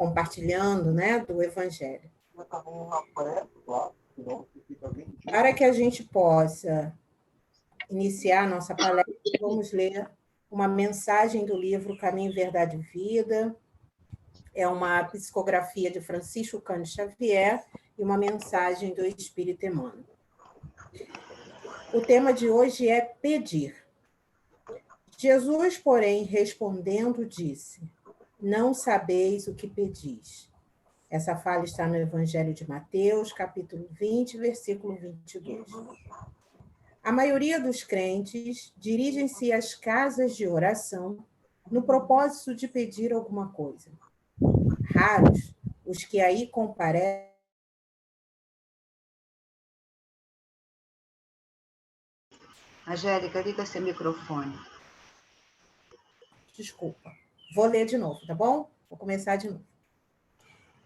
compartilhando, né, do Evangelho. Para que a gente possa iniciar a nossa palestra, vamos ler uma mensagem do livro Caminho, Verdade e Vida. É uma psicografia de Francisco Cândido Xavier e uma mensagem do Espírito Emmanuel. O tema de hoje é pedir. Jesus, porém, respondendo, disse: não sabeis o que pedis. Essa fala está no Evangelho de Mateus, capítulo 20, versículo 22. A maioria dos crentes dirigem-se às casas de oração no propósito de pedir alguma coisa. Raros os que aí comparecem. Angélica, liga seu microfone. Desculpa. Vou ler de novo, tá bom? Vou começar de novo.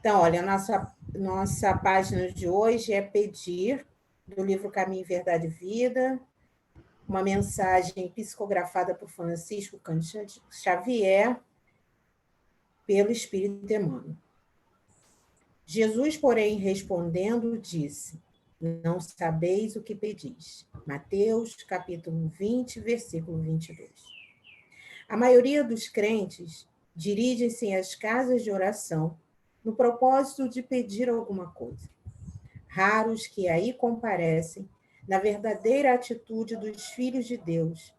Então, olha, a nossa página de hoje é Pedir, do livro Caminho, Verdade e Vida, uma mensagem psicografada por Francisco Cândido Xavier, pelo Espírito Emmanuel. Jesus, porém, respondendo, disse: não sabeis o que pedis. Mateus, capítulo 20, versículo 22. A maioria dos crentes dirigem-se às casas de oração no propósito de pedir alguma coisa. Raros que aí comparecem na verdadeira atitude dos filhos de Deus,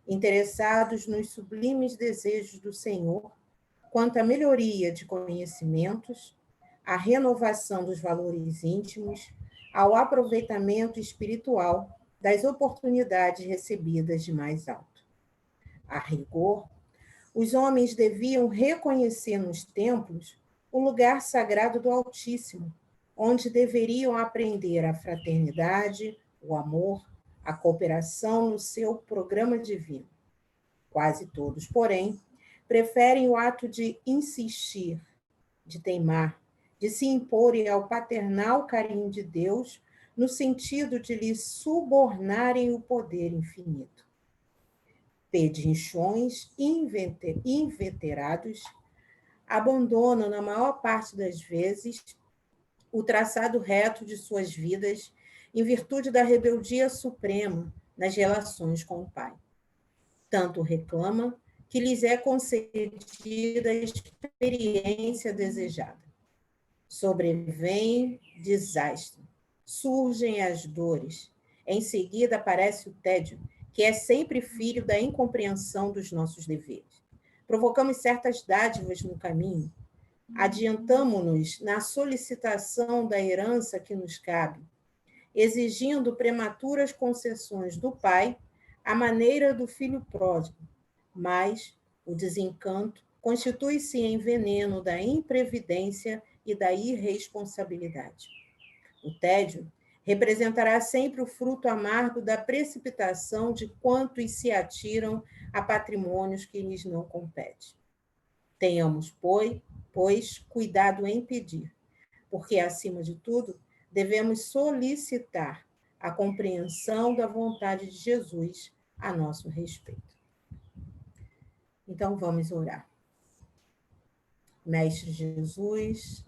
interessados nos sublimes desejos do Senhor quanto à melhoria de conhecimentos, à renovação dos valores íntimos, ao aproveitamento espiritual das oportunidades recebidas de mais alto. A rigor, os homens deviam reconhecer nos templos o lugar sagrado do Altíssimo, onde deveriam aprender a fraternidade, o amor, a cooperação no seu programa divino. Quase todos, porém, preferem o ato de insistir, de teimar, de se imporem ao paternal carinho de Deus, no sentido de lhe subornarem o poder infinito. Pedinchões inveterados abandonam, na maior parte das vezes, o traçado reto de suas vidas em virtude da rebeldia suprema nas relações com o Pai. Tanto reclama que lhes é concedida a experiência desejada. Sobrevém desastre, surgem as dores. Em seguida aparece o tédio, que é sempre filho da incompreensão dos nossos deveres. Provocamos certas dádivas no caminho, adiantamo-nos na solicitação da herança que nos cabe, exigindo prematuras concessões do pai à maneira do filho pródigo, mas o desencanto constitui-se em veneno da imprevidência e da irresponsabilidade. O tédio representará sempre o fruto amargo da precipitação de quantos se atiram a patrimônios que lhes não competem. Tenhamos, pois, cuidado em pedir, porque, acima de tudo, devemos solicitar a compreensão da vontade de Jesus a nosso respeito. Então, vamos orar. Mestre Jesus,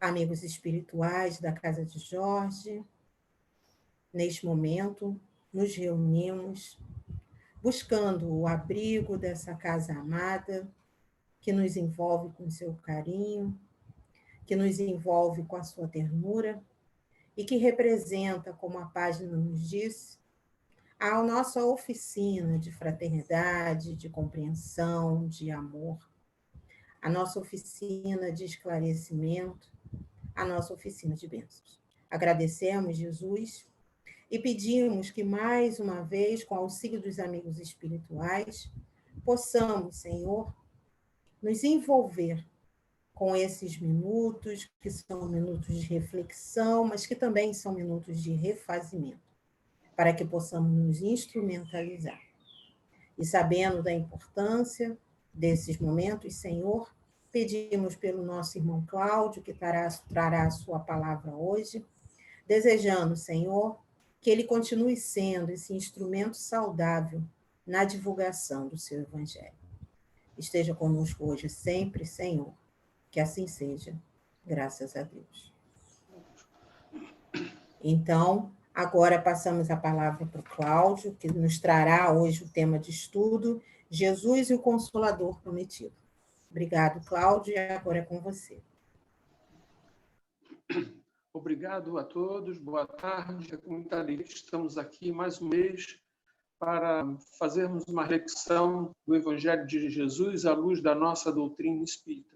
amigos espirituais da Casa de Jorge, neste momento, nos reunimos buscando o abrigo dessa casa amada, que nos envolve com seu carinho, que nos envolve com a sua ternura e que representa, como a página nos diz, a nossa oficina de fraternidade, de compreensão, de amor, a nossa oficina de esclarecimento, a nossa oficina de bênçãos. Agradecemos, Jesus, e pedimos que, mais uma vez, com o auxílio dos amigos espirituais, possamos, Senhor, nos envolver com esses minutos, que são minutos de reflexão, mas que também são minutos de refazimento, para que possamos nos instrumentalizar. E sabendo da importância desses momentos, Senhor, pedimos pelo nosso irmão Cláudio, que trará a sua palavra hoje, desejando, Senhor, que ele continue sendo esse instrumento saudável na divulgação do seu Evangelho. Esteja conosco hoje sempre, Senhor, Que assim seja, graças a Deus. Então, agora passamos a palavra para o Cláudio, que nos trará hoje o tema de estudo, Jesus e o Consolador Prometido. Obrigado, Cláudio, e agora é com você. Obrigado a todos, boa tarde. É com muita alegria que estamos aqui mais um mês para fazermos uma reflexão do Evangelho de Jesus à luz da nossa doutrina espírita.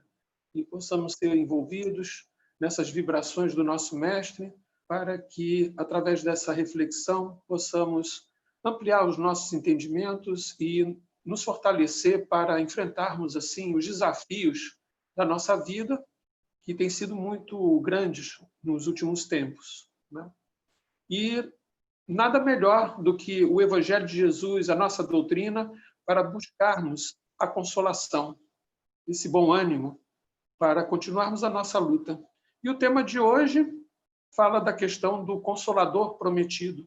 E possamos ser envolvidos nessas vibrações do nosso Mestre, para que, através dessa reflexão, possamos ampliar os nossos entendimentos e nos fortalecer para enfrentarmos, assim, os desafios da nossa vida, que têm sido muito grandes nos últimos tempos, né? E nada melhor do que o Evangelho de Jesus, a nossa doutrina, para buscarmos a consolação, esse bom ânimo, para continuarmos a nossa luta. E o tema de hoje fala da questão do Consolador Prometido.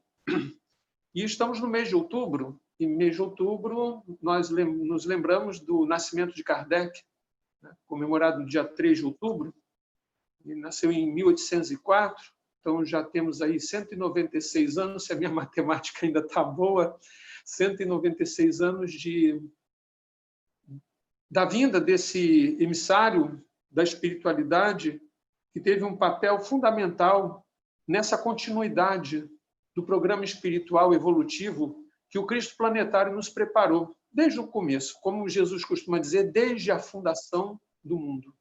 E estamos no mês de outubro, e no mês de outubro nós nos lembramos do nascimento de Kardec, né, comemorado no dia 3 de outubro. Ele nasceu em 1804, então já temos aí 196 anos, se a minha matemática ainda está boa, 196 anos da vinda desse emissário da espiritualidade, que teve um papel fundamental nessa continuidade do programa espiritual evolutivo que o Cristo planetário nos preparou desde o começo, como Jesus costuma dizer, desde a fundação do mundo,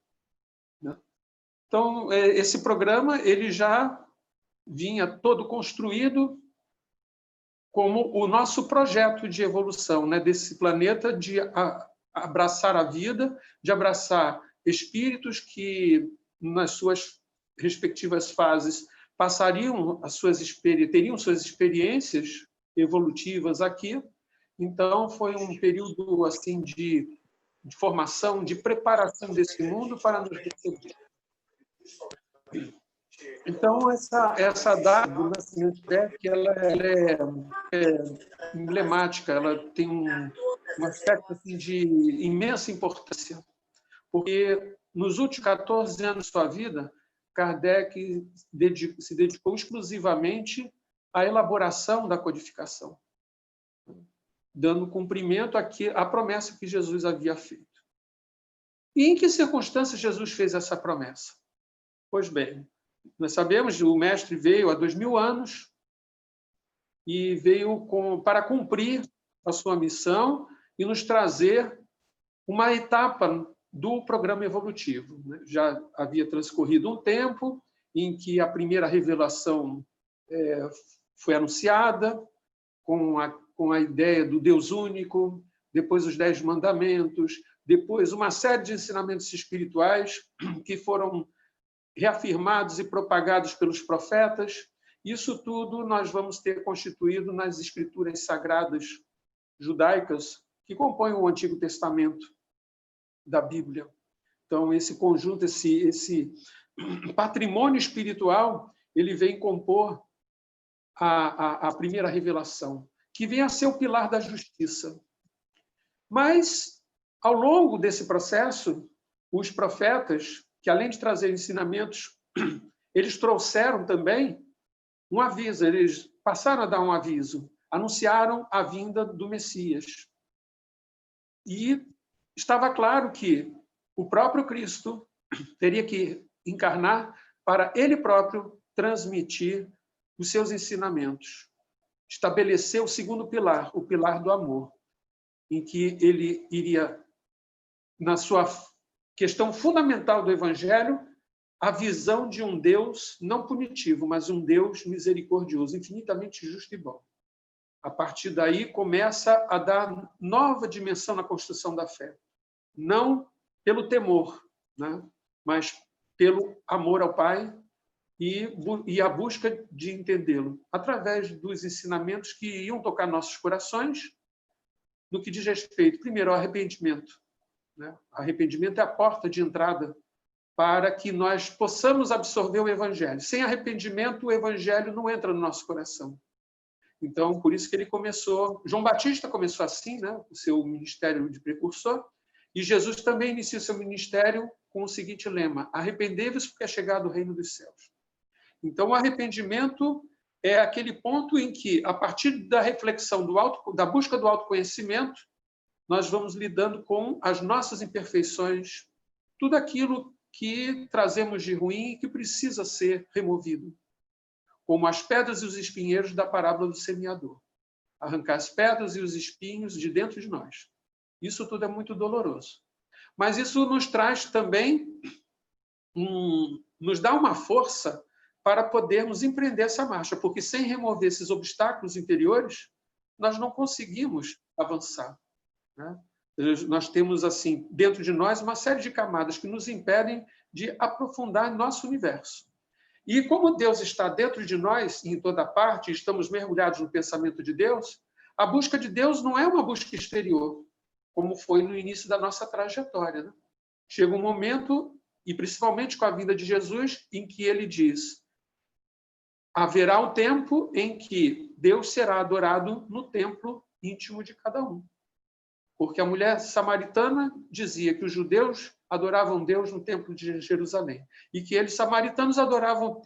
né? Então, esse programa ele já vinha todo construído como o nosso projeto de evolução, né, desse planeta, de abraçar a vida, de abraçar espíritos que, nas suas respectivas fases, teriam suas experiências evolutivas aqui. Então, foi um período assim de formação, de preparação desse mundo para nos receber. Então, essa data do nascimento de Kardec, ela é emblemática, ela tem um aspecto assim, de imensa importância, porque nos últimos 14 anos de sua vida, Kardec se dedicou exclusivamente à elaboração da codificação, dando cumprimento à promessa que Jesus havia feito. E em que circunstâncias Jesus fez essa promessa? Pois bem, nós sabemos que o Mestre veio há 2000 anos e veio para cumprir a sua missão e nos trazer uma etapa do programa evolutivo. Já havia transcorrido um tempo em que a primeira revelação foi anunciada com a ideia do Deus único, depois os 10 mandamentos, depois uma série de ensinamentos espirituais que foram reafirmados e propagados pelos profetas. Isso tudo nós vamos ter constituído nas escrituras sagradas judaicas que compõem o Antigo Testamento da Bíblia. Então, esse conjunto, esse patrimônio espiritual, ele vem compor a primeira revelação, que vem a ser o pilar da justiça. Mas, ao longo desse processo, os profetas, que além de trazer ensinamentos, eles trouxeram também um aviso, eles passaram a dar um aviso, anunciaram a vinda do Messias. E estava claro que o próprio Cristo teria que encarnar para ele próprio transmitir os seus ensinamentos. Estabelecer o segundo pilar, o pilar do amor, em que ele iria, na sua questão fundamental do Evangelho, a visão de um Deus não punitivo, mas um Deus misericordioso, infinitamente justo e bom. A partir daí, começa a dar nova dimensão na construção da fé. Não pelo temor, né? Mas pelo amor ao Pai e a busca de entendê-lo, através dos ensinamentos que iam tocar nossos corações, no que diz respeito, primeiro, ao arrependimento. Arrependimento é a porta de entrada para que nós possamos absorver o Evangelho. Sem arrependimento, o Evangelho não entra no nosso coração. Então, por isso que ele começou... João Batista começou assim, né? O seu ministério de precursor, e Jesus também inicia seu ministério com o seguinte lema: arrependei-vos porque é chegado o reino dos céus. Então, o arrependimento é aquele ponto em que, a partir da reflexão, da busca do autoconhecimento, nós vamos lidando com as nossas imperfeições, tudo aquilo que trazemos de ruim e que precisa ser removido, como as pedras e os espinheiros da parábola do semeador. Arrancar as pedras e os espinhos de dentro de nós. Isso tudo é muito doloroso. Mas isso nos traz também, nos dá uma força para podermos empreender essa marcha, porque sem remover esses obstáculos interiores, nós não conseguimos avançar, né? Nós temos, assim, dentro de nós, uma série de camadas que nos impedem de aprofundar nosso universo. E como Deus está dentro de nós, em toda parte, estamos mergulhados no pensamento de Deus, a busca de Deus não é uma busca exterior, como foi no início da nossa trajetória, né? Chega um momento, e principalmente com a vinda de Jesus, em que ele diz: haverá um tempo em que Deus será adorado no templo íntimo de cada um. Porque a mulher samaritana dizia que os judeus adoravam Deus no templo de Jerusalém e que eles, samaritanos, adoravam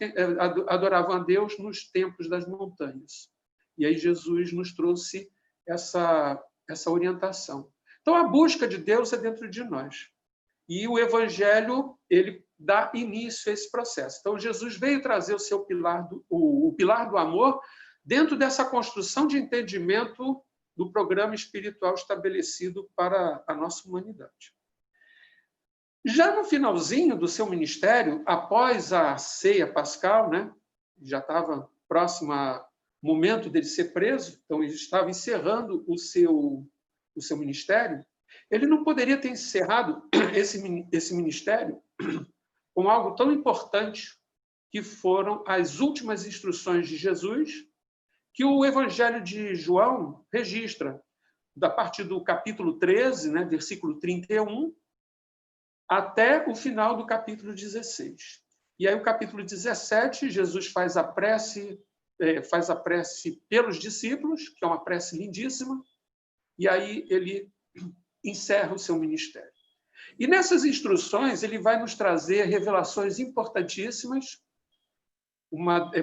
a Deus nos templos das montanhas. E aí Jesus nos trouxe essa orientação. Então, a busca de Deus é dentro de nós. E o Evangelho, ele dá início a esse processo. Então, Jesus veio trazer o seu pilar o pilar do amor dentro dessa construção de entendimento do programa espiritual estabelecido para a nossa humanidade. Já no finalzinho do seu ministério, após a ceia pascal, né, já estava próximo ao momento dele ser preso, então ele estava encerrando o seu ministério, ele não poderia ter encerrado esse ministério com algo tão importante que foram as últimas instruções de Jesus, que o Evangelho de João registra, da partir do capítulo 13, né, versículo 31, até o final do capítulo 16. E aí, o capítulo 17, Jesus faz a prece pelos discípulos, que é uma prece lindíssima, e aí ele encerra o seu ministério. E nessas instruções, ele vai nos trazer revelações importantíssimas.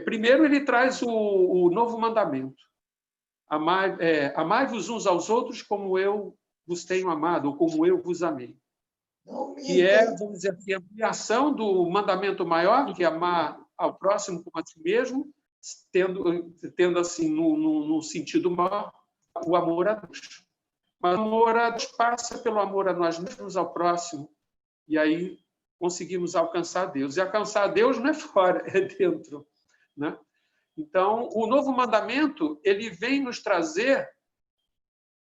Primeiro, ele traz o novo mandamento. Amai-vos uns aos outros como eu vos tenho amado, ou como eu vos amei. Que é, vamos dizer assim, a ampliação do mandamento maior, que é amar ao próximo como a si mesmo, tendo assim, no sentido maior, o amor a Deus. Mas o amor a Deus passa pelo amor a nós mesmos, ao próximo, e aí conseguimos alcançar Deus. E alcançar Deus não é fora, é dentro, né? Então, o novo mandamento, ele vem nos trazer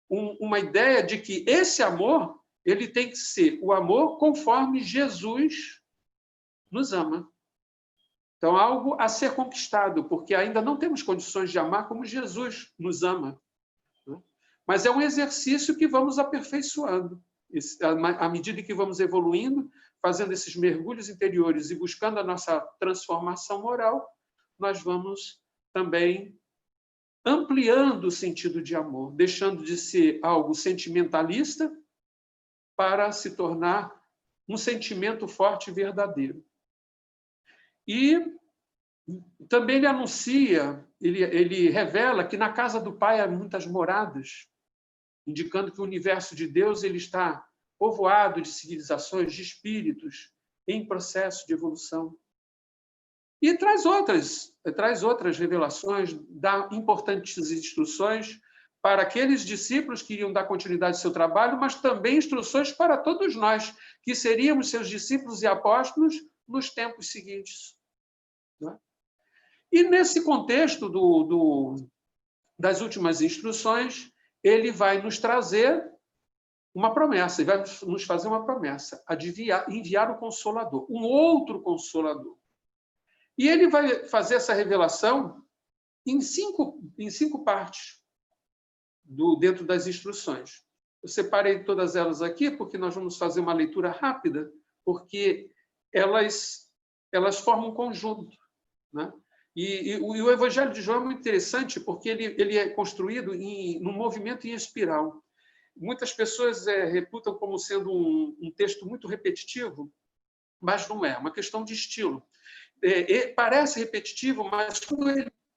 uma ideia de que esse amor, ele tem que ser o amor conforme Jesus nos ama. Então, algo a ser conquistado, porque ainda não temos condições de amar como Jesus nos ama, né? Mas é um exercício que vamos aperfeiçoando. À medida que vamos evoluindo, fazendo esses mergulhos interiores e buscando a nossa transformação moral, nós vamos também ampliando o sentido de amor, deixando de ser algo sentimentalista para se tornar um sentimento forte e verdadeiro. E também ele anuncia, ele revela que na casa do Pai há muitas moradas, indicando que o universo de Deus ele está povoado de civilizações, de espíritos em processo de evolução. E traz outras revelações, dá importantes instruções para aqueles discípulos que iriam dar continuidade ao seu trabalho, mas também instruções para todos nós, que seríamos seus discípulos e apóstolos nos tempos seguintes, né? E nesse contexto das últimas instruções, ele vai nos trazer uma promessa, ele vai nos fazer uma promessa, enviar o Consolador, um outro Consolador. E ele vai fazer essa revelação em cinco partes dentro das instruções. Eu separei todas elas aqui porque nós vamos fazer uma leitura rápida, porque elas formam um conjunto, né? E o Evangelho de João é muito interessante porque ele é construído num movimento em espiral. Muitas pessoas reputam como sendo um texto muito repetitivo, mas não é uma questão de estilo. Parece repetitivo, mas quando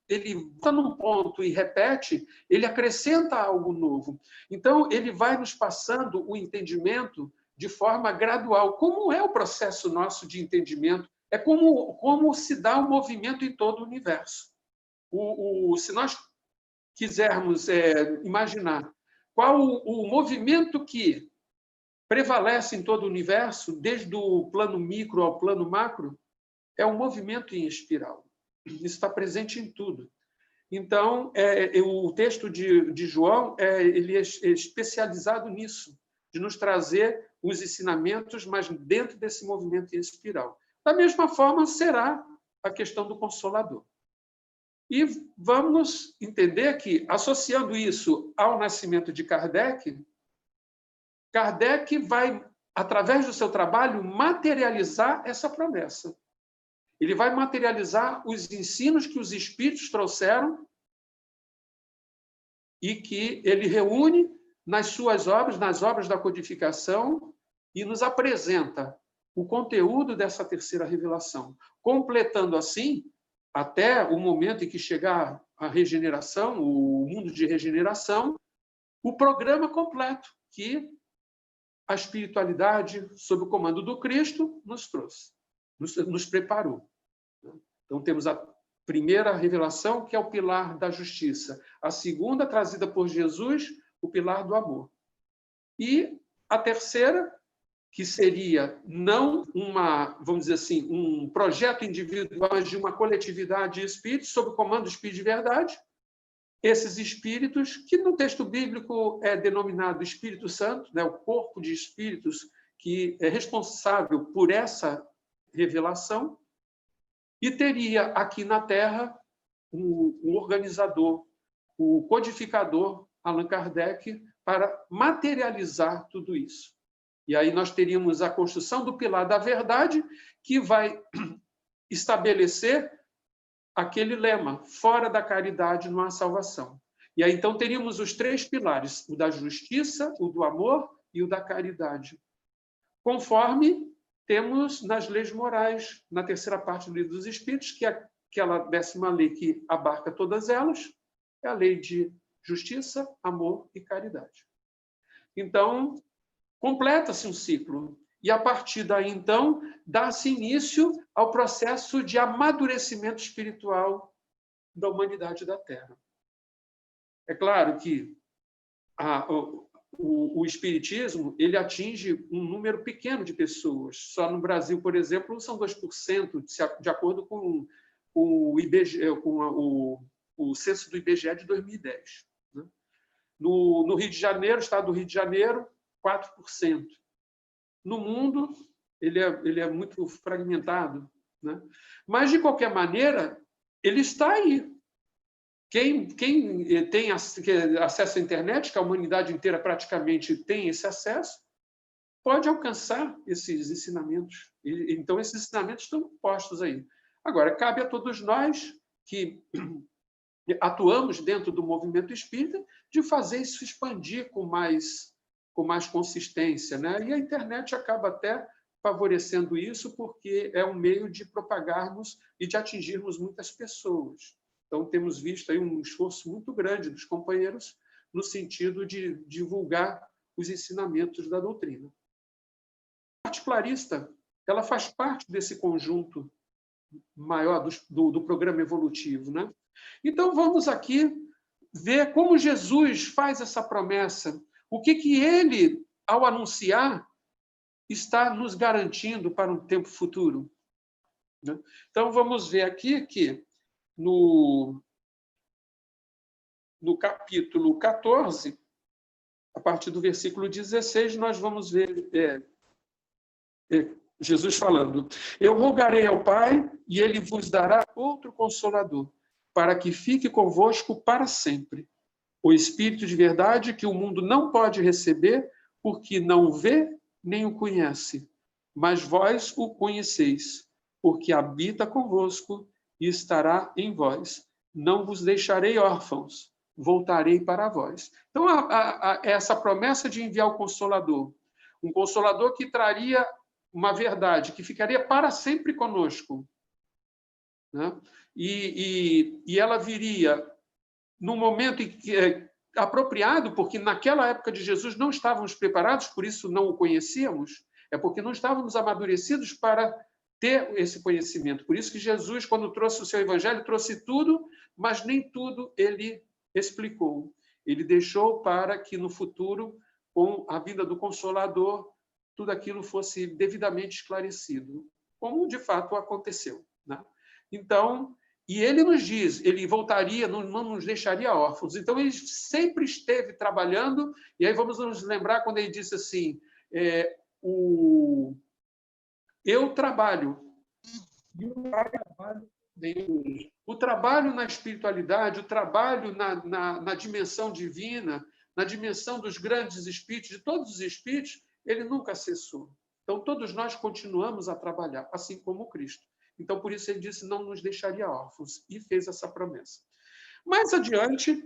ele está num ponto e repete, ele acrescenta algo novo. Então, ele vai nos passando o entendimento de forma gradual. Como é o processo nosso de entendimento? É como se dá o movimento em todo o universo. Se nós quisermos imaginar qual o movimento que prevalece em todo o universo, desde o plano micro ao plano macro, é um movimento em espiral. Isso está presente em tudo. Então, o texto de João ele é especializado nisso, de nos trazer os ensinamentos, mas dentro desse movimento em espiral. Da mesma forma, será a questão do Consolador. E vamos entender que, associando isso ao nascimento de Kardec, Kardec vai, através do seu trabalho, materializar essa promessa. Ele vai materializar os ensinos que os espíritos trouxeram e que ele reúne nas suas obras, nas obras da codificação, e nos apresenta o conteúdo dessa terceira revelação, completando assim, até o momento em que chegar a regeneração, o mundo de regeneração, o programa completo que a espiritualidade, sob o comando do Cristo, nos trouxe, nos preparou. Então, temos a primeira revelação, que é o pilar da justiça. A segunda, trazida por Jesus, o pilar do amor. E a terceira, que seria não vamos dizer assim, um projeto individual, mas de uma coletividade de espíritos, sob o comando do Espírito de Verdade. Esses espíritos, que no texto bíblico é denominado Espírito Santo, né, o corpo de espíritos que é responsável por essa revelação, e teria aqui na Terra um organizador, o codificador, Allan Kardec, para materializar tudo isso. E aí nós teríamos a construção do pilar da verdade, que vai estabelecer aquele lema: fora da caridade não há salvação. E aí então teríamos os três pilares: o da justiça, o do amor e o da caridade. Conforme temos nas leis morais, na terceira parte do Livro dos Espíritos, que é aquela 10ª lei que abarca todas elas, é a lei de justiça, amor e caridade. Então, completa-se um ciclo. E, a partir daí, então, dá-se início ao processo de amadurecimento espiritual da humanidade da Terra. É claro que o espiritismo ele atinge um número pequeno de pessoas. Só no Brasil, por exemplo, são 2%, de acordo com o IBGE, com o censo do IBGE de 2010. Né? No Rio de Janeiro, estado do Rio de Janeiro, 4%. No mundo, ele é muito fragmentado. Né? Mas, de qualquer maneira, ele está aí. Quem tem acesso à internet, que a humanidade inteira praticamente tem esse acesso, pode alcançar esses ensinamentos. Então, esses ensinamentos estão postos aí. Agora, cabe a todos nós que atuamos dentro do movimento espírita de fazer isso expandir com mais consistência. Né? E a internet acaba até favorecendo isso, porque é um meio de propagarmos e de atingirmos muitas pessoas. Então, temos visto aí um esforço muito grande dos companheiros no sentido de divulgar os ensinamentos da doutrina. A particularista, ela faz parte desse conjunto maior do programa evolutivo. Né? Então, vamos aqui ver como Jesus faz essa promessa, o que ele, ao anunciar, está nos garantindo para um tempo futuro. Né? Então, vamos ver aqui que no capítulo 14, a partir do versículo 16, nós vamos ver Jesus falando: eu rogarei ao Pai, e ele vos dará outro Consolador, para que fique convosco para sempre. O Espírito de verdade, que o mundo não pode receber, porque não o vê nem o conhece. Mas vós o conheceis, porque habita convosco e estará em vós. Não vos deixarei órfãos, voltarei para vós. Então, essa promessa de enviar o Consolador, um Consolador que traria uma verdade que ficaria para sempre conosco, né? E ela viria num momento em que apropriado, porque naquela época de Jesus não estávamos preparados, por isso não o conhecíamos, é porque não estávamos amadurecidos para ter esse conhecimento. Por isso que Jesus, quando trouxe o seu evangelho, trouxe tudo, mas nem tudo ele explicou. Ele deixou para que no futuro, com a vinda do Consolador, tudo aquilo fosse devidamente esclarecido, como de fato aconteceu, né? Então, e ele nos diz, ele voltaria, não nos deixaria órfãos. Então, ele sempre esteve trabalhando, e aí vamos nos lembrar quando ele disse assim, eu trabalho. O trabalho na espiritualidade, o trabalho na dimensão divina, na dimensão dos grandes espíritos, de todos os espíritos, ele nunca cessou. Então, todos nós continuamos a trabalhar, assim como Cristo. Então, por isso ele disse, não nos deixaria órfãos, e fez essa promessa. Mais adiante,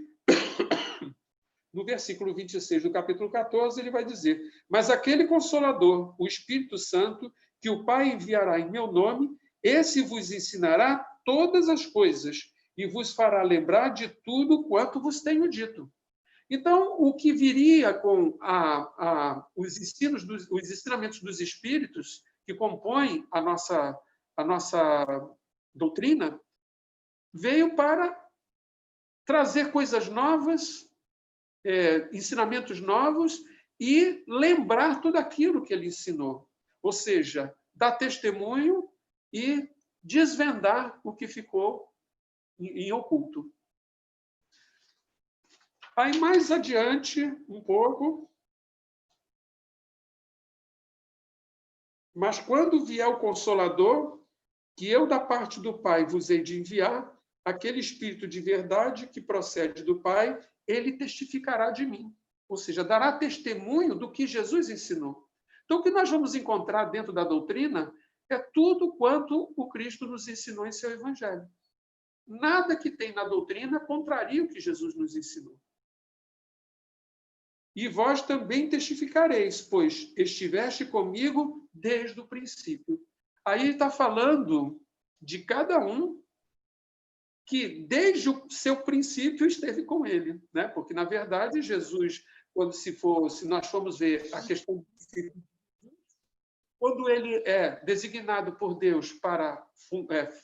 no versículo 26 do capítulo 14, ele vai dizer, mas aquele Consolador, o Espírito Santo, que o Pai enviará em meu nome, esse vos ensinará todas as coisas e vos fará lembrar de tudo quanto vos tenho dito. Então, o que viria com os ensinamentos dos Espíritos, que compõem a nossa doutrina, veio para trazer coisas novas, ensinamentos novos e lembrar tudo aquilo que ele ensinou. Ou seja, dar testemunho e desvendar o que ficou em oculto. Aí, mais adiante, um pouco, mas quando vier o Consolador, que eu, da parte do Pai, vos hei de enviar, aquele Espírito de verdade que procede do Pai, ele testificará de mim. Ou seja, dará testemunho do que Jesus ensinou. Então, o que nós vamos encontrar dentro da doutrina é tudo quanto o Cristo nos ensinou em seu Evangelho. Nada que tem na doutrina contraria o que Jesus nos ensinou. E vós também testificareis, pois estiveste comigo desde o princípio. Aí ele está falando de cada um que desde o seu princípio esteve com ele, né? Porque na verdade Jesus, se nós formos ver a questão do princípio, quando ele é designado por Deus para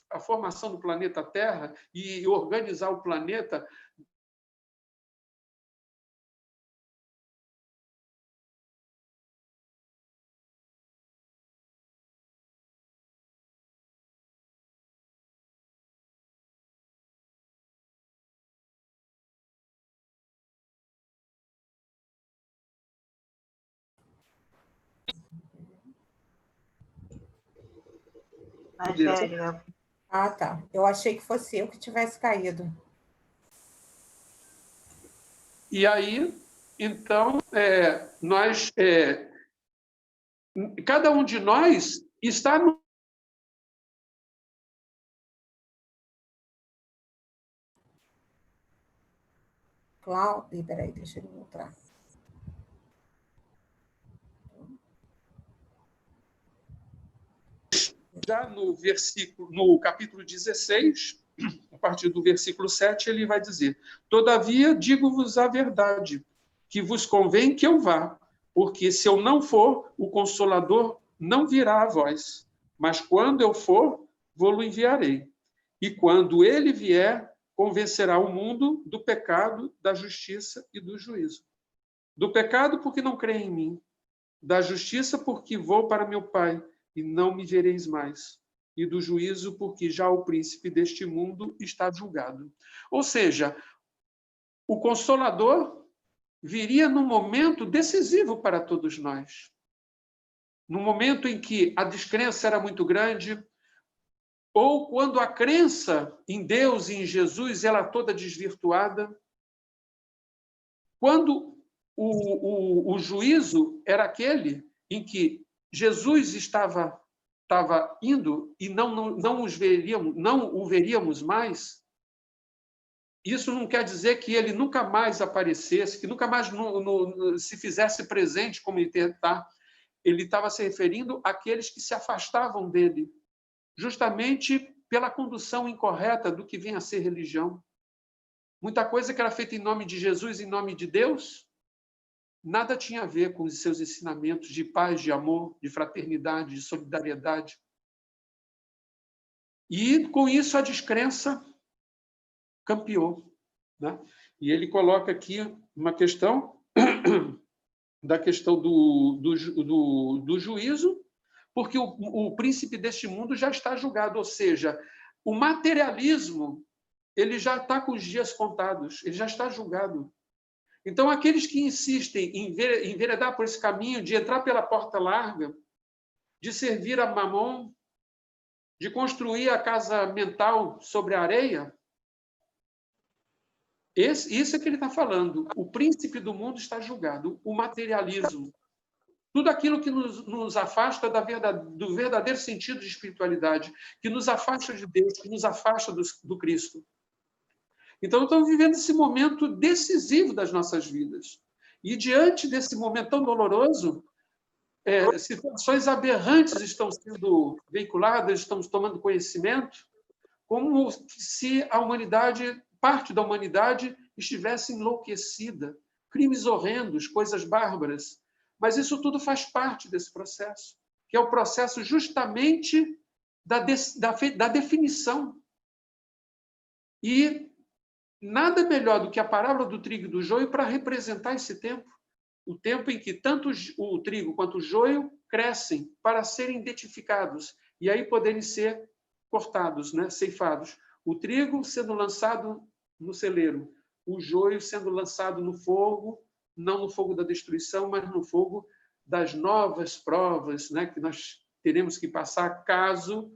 a formação do planeta Terra e organizar o planeta, Angélica. Ah, tá. Eu achei que fosse eu que tivesse caído. E aí, então, cada um de nós está no... Cláudio, peraí, deixa ele mostrar. Já no capítulo 16, a partir do versículo 7, ele vai dizer: todavia digo-vos a verdade, que vos convém que eu vá, porque se eu não for, o Consolador não virá a vós. Mas quando eu for, vou-lo enviarei. E quando ele vier, convencerá o mundo do pecado, da justiça e do juízo. Do pecado, porque não crê em mim. Da justiça, porque vou para meu Pai, e não me vereis mais. E do juízo, porque já o príncipe deste mundo está julgado. Ou seja, o Consolador viria num momento decisivo para todos nós. No momento em que a descrença era muito grande, ou quando a crença em Deus e em Jesus era toda desvirtuada, quando o juízo era aquele em que Jesus estava indo e não o veríamos mais, isso não quer dizer que ele nunca mais aparecesse, que nunca mais se fizesse presente como ele está. ele estava se referindo àqueles que se afastavam dele, justamente pela condução incorreta do que vem a ser religião. Muita coisa que era feita em nome de Jesus, em nome de Deus, nada tinha a ver com os seus ensinamentos de paz, de amor, de fraternidade, de solidariedade. E, com isso, a descrença campeou, né? E ele coloca aqui uma questão, da questão do juízo, porque o príncipe deste mundo já está julgado, ou seja, o materialismo ele já está com os dias contados, ele já está julgado. Então, aqueles que insistem em enveredar por esse caminho, de entrar pela porta larga, de servir a Mamon, de construir a casa mental sobre a areia, isso é que ele está falando. O príncipe do mundo está julgado, o materialismo. Tudo aquilo que nos afasta do verdadeiro sentido de espiritualidade, que nos afasta de Deus, que nos afasta do Cristo. Então, estamos vivendo esse momento decisivo das nossas vidas. E, diante desse momento tão doloroso, situações aberrantes estão sendo veiculadas, estamos tomando conhecimento, como se a humanidade, parte da humanidade, estivesse enlouquecida. Crimes horrendos, coisas bárbaras. Mas isso tudo faz parte desse processo, que é o processo justamente da definição. E nada melhor do que a parábola do trigo e do joio para representar esse tempo. O tempo em que tanto o trigo quanto o joio crescem para serem identificados e aí poderem ser cortados, né? Ceifados. O trigo sendo lançado no celeiro, o joio sendo lançado no fogo, não no fogo da destruição, mas no fogo das novas provas, né? Que nós teremos que passar caso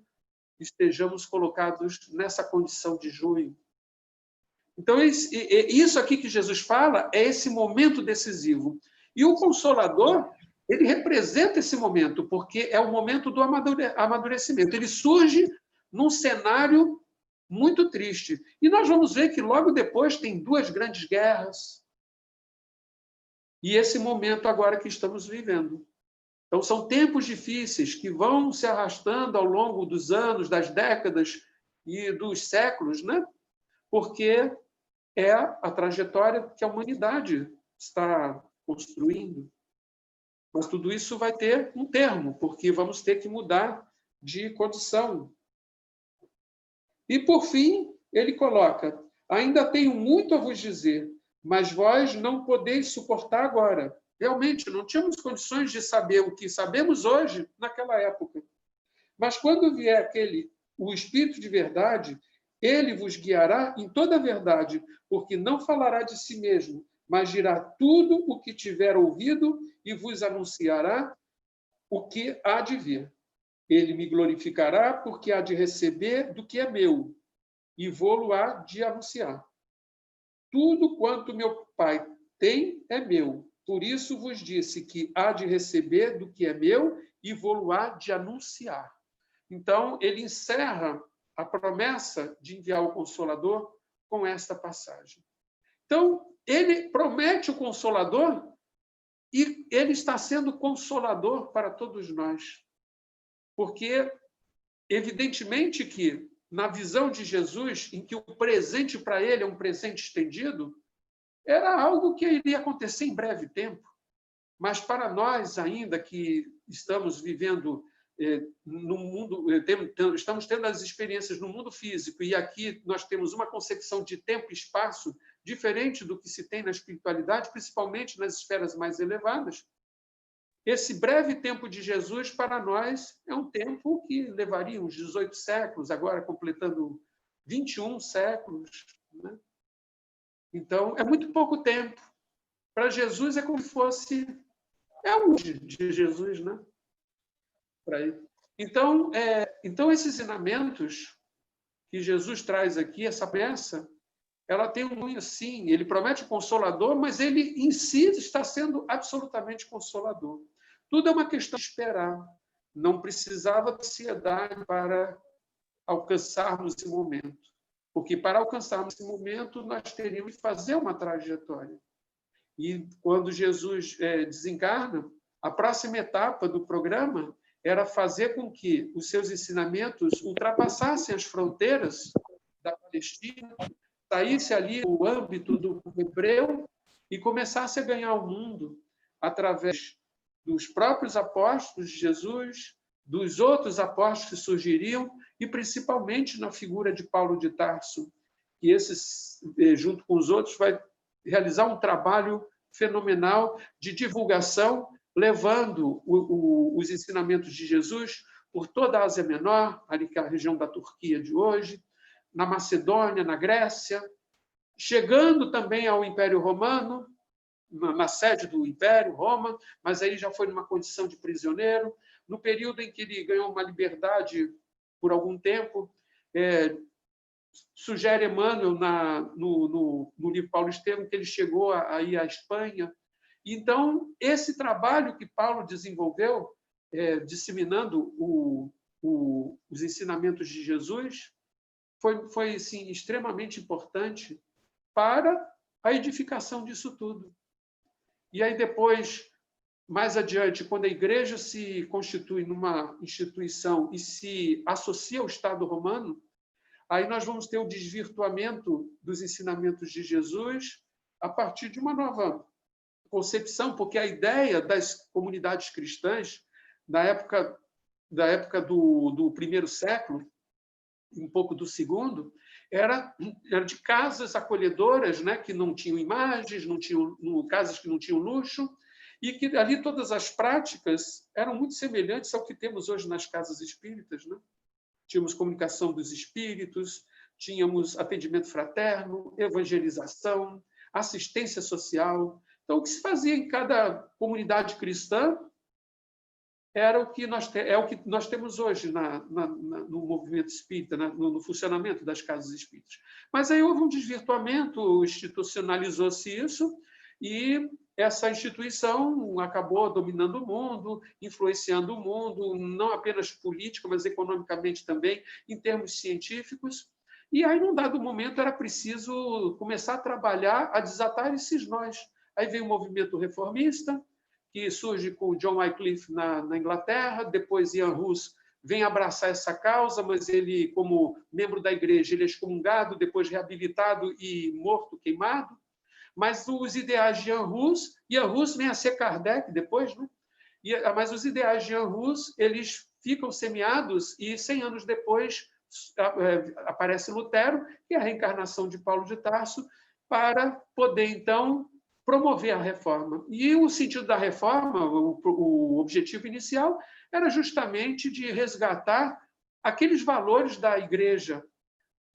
estejamos colocados nessa condição de joio. Então, isso aqui que Jesus fala é esse momento decisivo. E o Consolador, ele representa esse momento, porque é o momento do amadurecimento. Ele surge num cenário muito triste. E nós vamos ver que logo depois tem 2 grandes guerras. E esse momento agora que estamos vivendo. Então, são tempos difíceis que vão se arrastando ao longo dos anos, das décadas e dos séculos, né? Porque é a trajetória que a humanidade está construindo. Mas tudo isso vai ter um termo, porque vamos ter que mudar de condição. E, por fim, ele coloca: ainda tenho muito a vos dizer, mas vós não podeis suportar agora. Realmente, não tínhamos condições de saber o que sabemos hoje naquela época. Mas quando vier o Espírito de verdade, ele vos guiará em toda a verdade, porque não falará de si mesmo, mas dirá tudo o que tiver ouvido e vos anunciará o que há de vir. Ele me glorificará, porque há de receber do que é meu, e vou-lo há de anunciar. Tudo quanto meu Pai tem é meu. Por isso vos disse que há de receber do que é meu, e vou-lo há de anunciar. Então, ele encerra a promessa de enviar o Consolador com esta passagem. Então, ele promete o Consolador e ele está sendo consolador para todos nós. Porque, evidentemente que, na visão de Jesus, em que o presente para ele é um presente estendido, era algo que iria acontecer em breve tempo. Mas para nós, ainda que estamos vivendo no mundo, estamos tendo as experiências no mundo físico, e aqui nós temos uma concepção de tempo e espaço diferente do que se tem na espiritualidade, principalmente nas esferas mais elevadas. Esse breve tempo de Jesus, para nós, é um tempo que levaria uns 18 séculos, agora completando 21 séculos, né? Então, é muito pouco tempo. Para Jesus, é como se fosse... É um de Jesus, né? Para ele. Então, esses ensinamentos que Jesus traz aqui, essa peça, ela tem um cunho, sim. Ele promete o Consolador, mas ele em si está sendo absolutamente consolador. Tudo é uma questão de esperar. Não precisava de ansiedade para alcançarmos esse momento. Porque para alcançarmos esse momento, nós teríamos que fazer uma trajetória. E quando Jesus desencarna, A próxima etapa do programa era fazer com que os seus ensinamentos ultrapassassem as fronteiras da Palestina, saísse ali o âmbito do hebreu e começasse a ganhar o mundo através dos próprios apóstolos de Jesus, dos outros apóstolos que surgiriam, e principalmente na figura de Paulo de Tarso, que esses, junto com os outros, vai realizar um trabalho fenomenal de divulgação, levando os ensinamentos de Jesus por toda a Ásia Menor, ali que é a região da Turquia de hoje, na Macedônia, na Grécia, chegando também ao Império Romano, na sede do Império, Roma, mas aí já foi numa condição de prisioneiro. No período em que ele ganhou uma liberdade por algum tempo, sugere Emmanuel no livro Paulo Estevam que ele chegou a ir à Espanha. Então, esse trabalho que Paulo desenvolveu, disseminando os ensinamentos de Jesus, foi assim, extremamente importante para a edificação disso tudo. E aí depois, mais adiante, quando a Igreja se constitui numa instituição e se associa ao Estado romano, aí nós vamos ter o desvirtuamento dos ensinamentos de Jesus a partir de uma nova concepção, porque a ideia das comunidades cristãs, da época do primeiro século, um pouco do segundo, era de casas acolhedoras, né, que não tinham imagens, casas que não tinham luxo, e que ali todas as práticas eram muito semelhantes ao que temos hoje nas casas espíritas, né? Tínhamos comunicação dos espíritos, tínhamos atendimento fraterno, evangelização, assistência social. Então, o que se fazia em cada comunidade cristã era o que nós temos hoje no movimento espírita, no funcionamento das casas espíritas. Mas aí houve um desvirtuamento, institucionalizou-se isso, e essa instituição acabou dominando o mundo, influenciando o mundo, não apenas político, mas economicamente também, em termos científicos. E aí, num dado momento, era preciso começar a trabalhar, a desatar esses nós. Aí veio o movimento reformista, que surge com John Wycliffe na Inglaterra, depois Ian Hus vem abraçar essa causa, mas ele, como membro da igreja, ele é excomungado, depois reabilitado e morto, queimado. Mas os ideais de Ian Hus vem a ser Kardec depois, né? Mas os ideais de Ian Hus, eles ficam semeados e 100 anos depois aparece Lutero, que é a reencarnação de Paulo de Tarso, para poder, então, promover a reforma. E o sentido da reforma, o objetivo inicial, era justamente de resgatar aqueles valores da igreja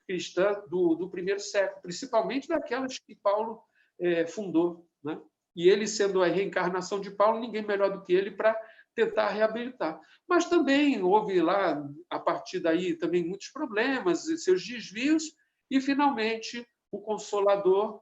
cristã do primeiro século, principalmente daquelas que Paulo fundou, né? E ele, sendo a reencarnação de Paulo, ninguém melhor do que ele para tentar reabilitar. Mas também houve lá, a partir daí, também muitos problemas, seus desvios, e, finalmente, o Consolador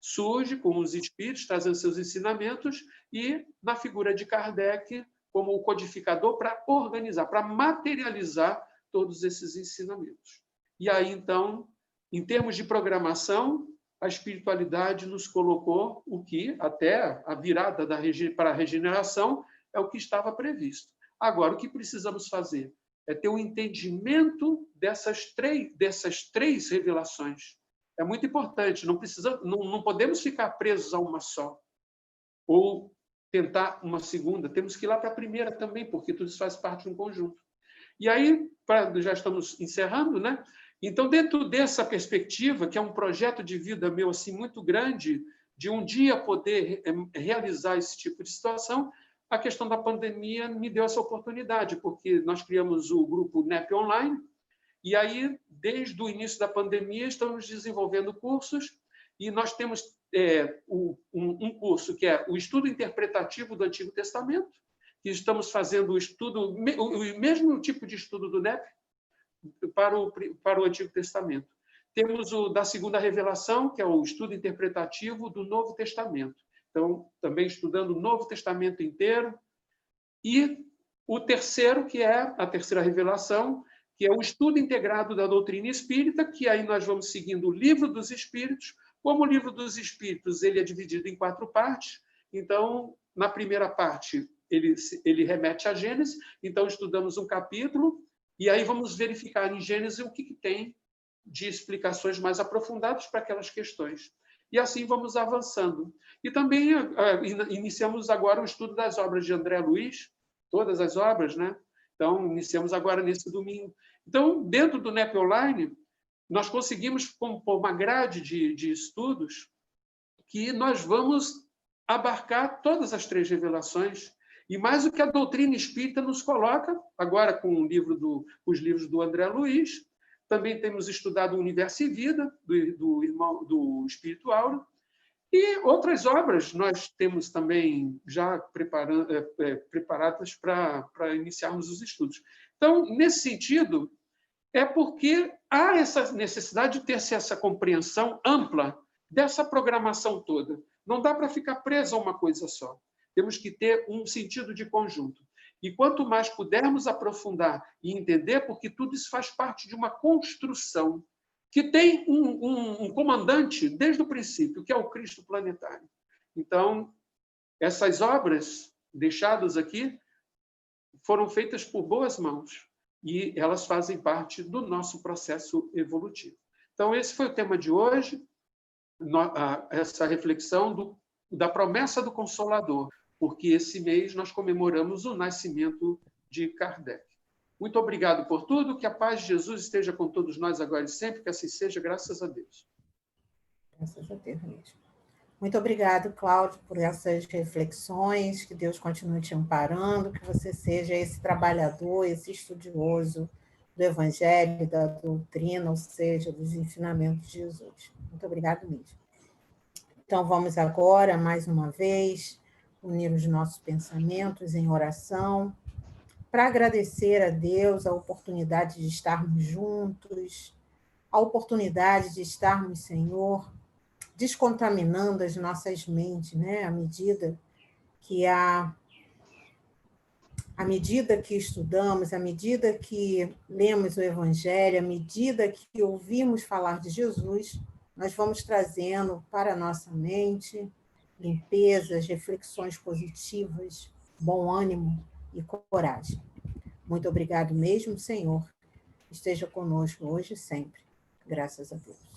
surge com os espíritos, trazendo seus ensinamentos, e na figura de Kardec, como o codificador, para organizar, para materializar todos esses ensinamentos. E aí, então, em termos de programação, a espiritualidade nos colocou o que, até a virada para a regeneração, é o que estava previsto. Agora, o que precisamos fazer é ter um entendimento dessas três revelações. É muito importante, não podemos ficar presos a uma só, ou tentar uma segunda, temos que ir lá para a primeira também, porque tudo isso faz parte de um conjunto. E aí, já estamos encerrando, né? Então, dentro dessa perspectiva, que é um projeto de vida meu assim, muito grande, de um dia poder realizar esse tipo de situação, a questão da pandemia me deu essa oportunidade, porque nós criamos o grupo NEP Online, e aí, desde o início da pandemia, estamos desenvolvendo cursos, e nós temos um curso que é o estudo interpretativo do Antigo Testamento, que estamos fazendo o mesmo tipo de estudo do NEP, para o Antigo Testamento. Temos o da segunda revelação, que é o estudo interpretativo do Novo Testamento. Então, também estudando o Novo Testamento inteiro. E o terceiro, que é a terceira revelação, que é o estudo integrado da doutrina espírita, que aí nós vamos seguindo o Livro dos Espíritos. Como o Livro dos Espíritos ele é dividido em 4 partes, então, na primeira parte, ele remete a Gênesis, então estudamos um capítulo, e aí vamos verificar em Gênesis o que tem de explicações mais aprofundadas para aquelas questões. E assim vamos avançando. E também iniciamos agora o estudo das obras de André Luiz, todas as obras, né? Então, iniciamos agora nesse domingo. Então, dentro do NEP Online, nós conseguimos compor uma grade de estudos que nós vamos abarcar todas as 3 revelações, e mais o que a doutrina espírita nos coloca, agora com os livros do André Luiz. Também temos estudado o Universo e Vida, do Espírito Áureo, e outras obras nós temos também já preparadas para iniciarmos os estudos. Então, nesse sentido, é porque há essa necessidade de ter essa compreensão ampla dessa programação toda. Não dá para ficar preso a uma coisa só. Temos que ter um sentido de conjunto. E quanto mais pudermos aprofundar e entender, porque tudo isso faz parte de uma construção que tem um comandante desde o princípio, que é o Cristo planetário. Então, essas obras deixadas aqui foram feitas por boas mãos e elas fazem parte do nosso processo evolutivo. Então, esse foi o tema de hoje, essa reflexão da promessa do Consolador, porque esse mês nós comemoramos o nascimento de Kardec. Muito obrigado por tudo, que a paz de Jesus esteja com todos nós agora e sempre, que assim seja, graças a Deus. Graças a Deus mesmo. Muito obrigado, Cláudio, por essas reflexões, que Deus continue te amparando, que você seja esse trabalhador, esse estudioso do Evangelho, da doutrina, ou seja, dos ensinamentos de Jesus. Muito obrigado mesmo. Então, vamos agora, mais uma vez, unir os nossos pensamentos em oração, para agradecer a Deus a oportunidade de estarmos juntos, a oportunidade de estarmos, Senhor, descontaminando as nossas mentes, né? À medida que estudamos, à medida que lemos o Evangelho, à medida que ouvimos falar de Jesus, nós vamos trazendo para a nossa mente limpezas, reflexões positivas, bom ânimo e coragem. Muito obrigado mesmo, Senhor. Esteja conosco hoje e sempre. Graças a Deus.